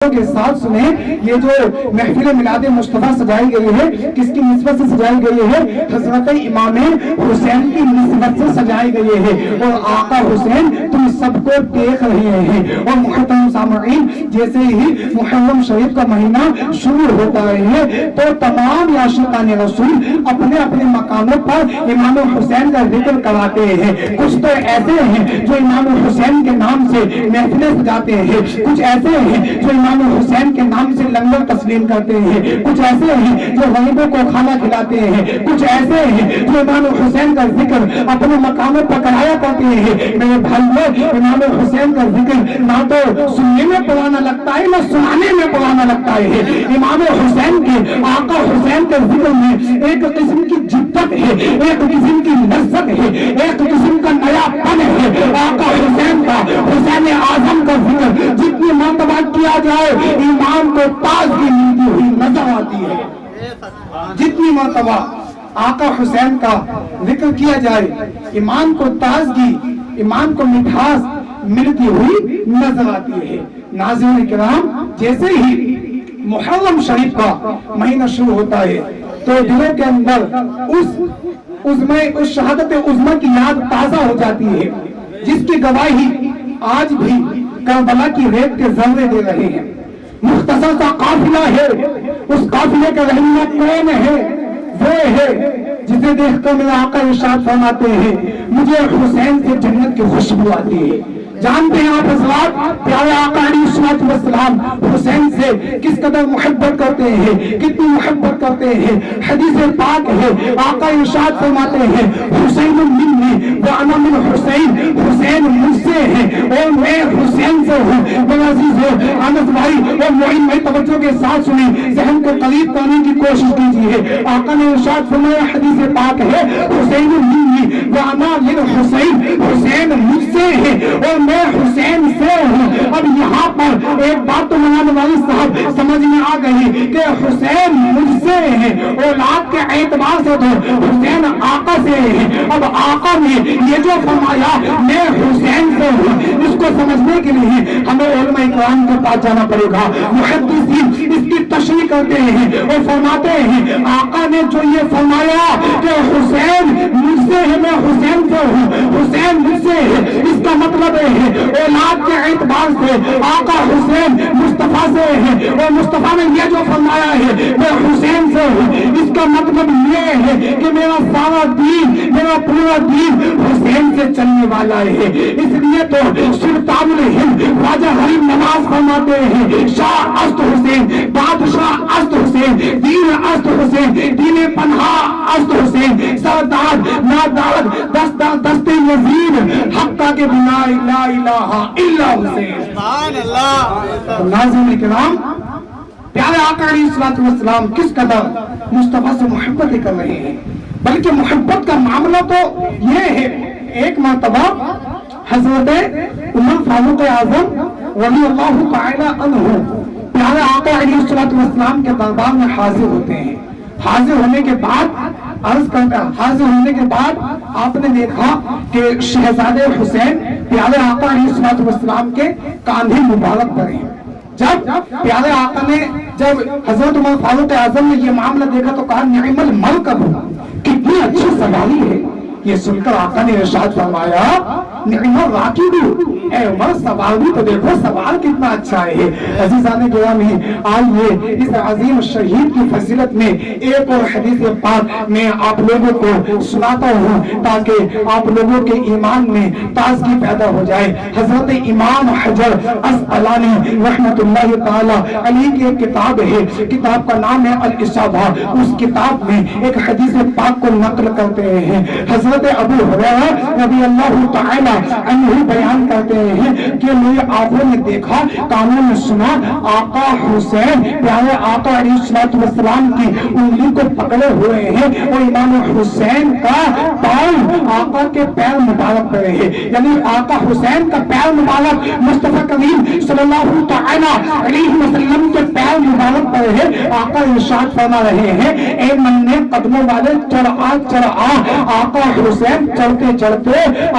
توجہ کے ساتھ سنیں، یہ جو محفل میلاد مصطفیٰ سجائی گئی ہے کس کی نسبت سے سجائی گئی ہے؟ حضرت امام حسین کی نسبت سے سجائی گئی ہے، اور آقا حسین تم سب کو دیکھ رہے ہیں۔ اور محترم سامعین، جیسے ہی محرم شریف کا مہینہ شروع ہوتا ہے تو تمام عاشقان رسول اپنے اپنے مقاموں پر امام حسین کا ذکر کراتے ہیں۔ کچھ تو ایسے ہیں جو امام حسین کے نام سے محفلیں سجاتے ہیں، کچھ ایسے ہیں جو امام حسین کے نام سے لنگر تسلیم کرتے ہیں، کچھ ایسے ہیں جو غریبوں کو کھانا کھلاتے ہیں، کچھ ایسے ہیں جو امام حسین کا ذکر اپنے مقاموں پر کرایا کرتے ہیں۔ میرے بھائیو، امام حسین کا ذکر نہ تو سننے میں پرانا لگتا ہے نہ سنانے میں پرانا لگتا ہے۔ امام حسین کے، آقا حسین کے ذکر میں ایک قسم کی جدت ہے، ایک قسم کی لذت ہے، ایک قسم کا نیا پن ہے۔ آقا حسین کا، حسین اعظم کا ذکر جتنی مرتبہ کیا جائے ایمان کو تازگی ملتی ہوئی نظر آتی ہے۔ جتنی مرتبہ آقا حسین کا ذکر کیا جائے ایمان کو تازگی، ایمان کو مٹھاس ملتی ہوئی نظر آتی ہے۔ ناظرین کرام، جیسے ہی محرم شریف کا مہینہ شروع ہوتا ہے تو دلوں کے اندر اس شہادت عظمیٰ کی یاد تازہ ہو جاتی ہے، جس کی گواہی آج بھی کربلا کی ریت کے ذرے دے رہے ہیں۔ مختصر سا قافلہ ہے، اس قافلے کا رہنما کون ہے؟ وہ ہے جسے دیکھ کر میرے آقا ارشاد فرماتے ہیں مجھے حسین سے جنت کی خوشبو آتی ہے۔ جانتے ہیں آپ حضرات، پیارے آقا علیہ الصلوۃ والسلام حسین سے کس قدر محبت کرتے ہیں، کتنی محبت کرتے ہیں۔ حدیث پاک ہے، آقا ارشاد فرماتے ہیں حسین منی وانا من حسین، حسین مجھ سے ہے اور میں حسین سے ہوں۔ میرے عزیزو، انس بھائی اور معین بھائی توجہ کے ساتھ سنیں، ذہن کو قریب کرنے کی کوشش کیجیے۔ آقا نے ارشاد فرمایا، حدیث پاک ہے حسین منی وانا من حسین، حسین مجھ سے ہے اور میں حسین سے ہوں۔ اب یہاں پر ایک بات تو مولانا والی صاحب سمجھ میں آ گئی کہ حسین مجھ سے ہے، اولاد کے اعتبار سے تو حسین آقا سے ہے۔ اب آقا نے یہ جو فرمایا میں حسین سے ہوں، اس کو سمجھنے کے لیے ہمیں علماء اکرام کے پاس جانا پڑے گا۔ محدثین اس کی تشریح کرتے ہیں اور فرماتے ہیں آقا نے جو یہ فرمایا کہ حسین مجھ سے ہے، میں حسین سے ہوں، حسین مجھ سے ہے، اس کا مطلب ہے اولاد کے اعتبار سے آقا حسین مصطفیٰ سے ہے، اور مصطفیٰ نے یہ جو فرمایا ہے میں حسین سے ہوں، اس کا مطلب یہ ہے کہ میرا سارا دین، میرا پورا دین حسین سے چلنے والا ہے۔ اس لیے تو سلطان الہند خواجہ غریب نواز فرماتے ہیں شاہ است حسین، بادشاہ است حسین، دین است حسین، دین پناہ است حسین، سردار ناداد دست یزید، حقہ کے بنا لا الہ الا حسین۔ سبحان اللہ۔ ناظرین کرام، پیارے آقا علیہ الصلوۃ والسلام کس قدر مصطفیٰ سے محبت کر رہے ہیں، بلکہ محبت کا معاملہ تو یہ ہے، ایک مرتبہ حضرت عمر فاروق اعظم رضی اللہ تعالی عنہ پیارے آقا علیہ الصلوۃ والسلام کے دربار میں حاضر ہوتے ہیں۔ حاضر ہونے کے بعد آپ نے دیکھا کہ شہزادے حسین پیارے آقا علیہ الصلوۃ والسلام کے کاندھے مبارک پر ہیں۔ جب پیارے آقا نے، جب حضرت عمر فاروق اعظم نے یہ معاملہ دیکھا تو کہا نعم المرکب، کتنی اچھی سواری ہے۔ یہ سن کر آقا نے ارشاد فرمایا نعم الراکب، اے عمر سوار بھی تو دیکھو، سوار کتنا اچھا ہے۔ عزیزان گرامی، آئیے اس عظیم شہید کی فضیلت میں ایک اور حدیث پاک میں آپ لوگوں کو سناتا ہوں تاکہ آپ لوگوں کے ایمان میں تازگی پیدا ہو جائے۔ حضرت امام حجر اسقلانی رحمت اللہ تعالی علیہ کی ایک کتاب ہے، کتاب کا نام ہے الاصابہ، اس کتاب میں ایک حدیث پاک کو نقل کرتے ہیں۔ حضرت ابو ہریرہ رضی اللہ تعالی عنہ بیان کرتے ہیں کہ میری آنکھوں نے دیکھا، کانوں نے سنا، آقا حسین پیارے آقا علیہ الصلوۃ والسلام کی انگلی کو پکڑے ہوئے ہیں اور امام حسین کا پاؤں آقا کے پیر مبارک پر ہے، یعنی آقا حسین کا پیر مبارک مصطفیٰ کریم صلی اللہ تعالی علیہ وسلم کے پیر مبارک پر ہے۔ آقا ارشاد فرما رہے ہیں اے منع قدموں والے چڑھ آ آقا حسین چڑھتے چڑھتے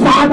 7